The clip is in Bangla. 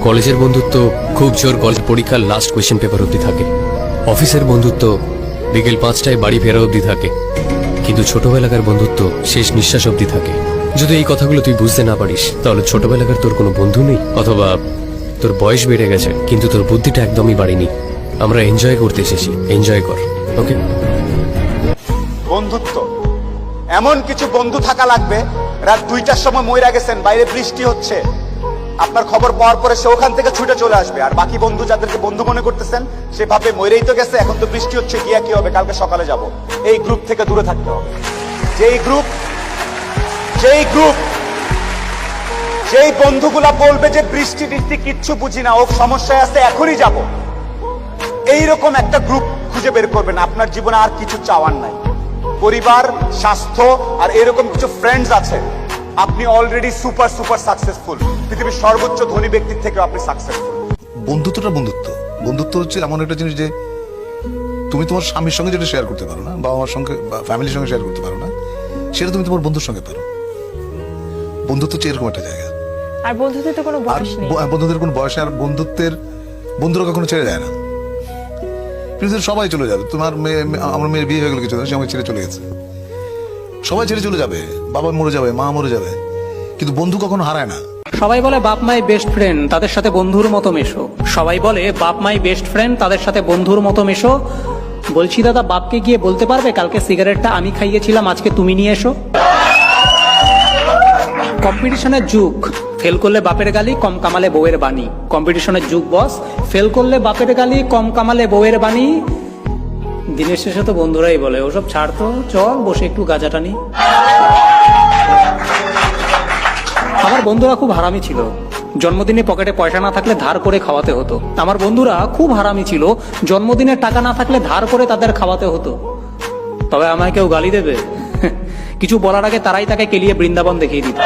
কলেজের বন্ধুত্ব খুব জোর কলেজ পরীক্ষার লাস্ট কোয়েশ্চেন পেপার অবধি থাকে। অফিসের বন্ধুত্ব বিকেল 5টায় বাড়ি ফেরা অবধি থাকে। কিন্তু ছোটবেলাকার বন্ধুত্ব শেষ নিঃশ্বাস অবধি থাকে। যদি এই কথাগুলো তুই বুঝতে না পারিস, তাহলে ছোটবেলাকার তোর কোনো বন্ধু নেই, অথবা তোর বয়স বেড়ে গেছে কিন্তু তোর বুদ্ধিটা একদমই বাড়েনি। আমরা এনজয় করতে এসেছি, এনজয় কর। ওকে? বন্ধুত্ব এমন কিছু বন্ধু থাকা লাগবে, রাত 2টার সময় মইরা গেছেন, বাইরে বৃষ্টি হচ্ছে, আপনার খবর পাওয়ার পরে সে ওখান থেকে ছুটে চলে আসবে। আর বাকি বন্ধু যাদেরকে বন্ধু মনে করতেছেন, সে ভাবে মইরেই তো গেছে, এখন তো বৃষ্টি হচ্ছে, গিয়া কি হবে, কালকে সকালে যাব। এই গ্রুপ থেকে দূরে থাকতে হবে। যেই বন্ধুগুলা বলবে যে বৃষ্টি টিষ্টি কিচ্ছু বুঝি না, ও সমস্যায় আছে, এখনই যাব, এইরকম একটা গ্রুপ খুঁজে বের করবেন। আপনার জীবনে আর কিছু চাওয়ার নাই, পরিবার, স্বাস্থ্য আর এরকম কিছু ফ্রেন্ডস আছে, আপনি অলরেডি সুপার সাকসেসফুল। পৃথিবীর সর্বোচ্চ ধনী ব্যক্তির থেকে আপনি সাকসেসফুল। বন্ধুত্বটা বন্ধুত্ব হচ্ছে এমন একটা জিনিস যে তুমি তোমার স্বামীর সঙ্গে যেটা শেয়ার করতে পারো না, বাবা মার সঙ্গে বা ফ্যামিলির সঙ্গে শেয়ার করতে পারো না, সেটা তুমি তোমার বন্ধুর সঙ্গে পারো। বন্ধুত্ব হচ্ছে এরকম একটা জায়গা। আর বন্ধুত্বের তো কোনো বয়স নেই। বন্ধুদের কোনো বয়স, আর বন্ধুরা কখনো ছেড়ে যায় না। পৃথিবীর সবাই চলে যাবে। আমার মেয়ের বিয়ে হয়ে গেল কিছু, সে আমাকে ছেড়ে চলে গেছে। সবাই ছেড়ে চলে যাবে, বাবা মরে যাবে, মা মরে যাবে, কিন্তু বন্ধু কখনো হারায় না। সবাই বলে বাপ মাই বেস্ট ফ্রেন্ড, তাদের সাথে বন্ধুর মতো মেশো। সবাই বলে বাপ মাই বেস্ট ফ্রেন্ড, তাদের সাথে বন্ধুর মতো মেশো। বলছি দাদা, বাপকে গিয়ে বলতে পারবে কালকে সিগারেটটা আমি খাইয়েছিলাম, আজকে তুমি নিয়ে এসো। কম্পিটিশনের যুগ, ফেল করলে বাপের গালি, কম কামালে বউয়ের বাণী। কম্পিটিশনের যুগ বস, ফেল করলে বাপের গালি, কম কামালে বউয়ের বাণী। দিনের শেষে তো বন্ধুরাই বলে ওসব ছাড় তো, চল বসে একটু গাঁজা টানি। আমার বন্ধুরা খুব হারামি ছিল। জন্মদিনে পকেটে পয়সা না থাকলে ধার করে খাওয়াতে হতো। আমার বন্ধুরা খুব হারামি ছিল। জন্মদিনে টাকা না থাকলে ধার করে তাদের খাওয়াতে হতো। তবে আমায় কেউ গালি দেবে, কিছু বলার আগে তারাই তাকে কেলিয়ে বৃন্দাবন দেখিয়ে দিত।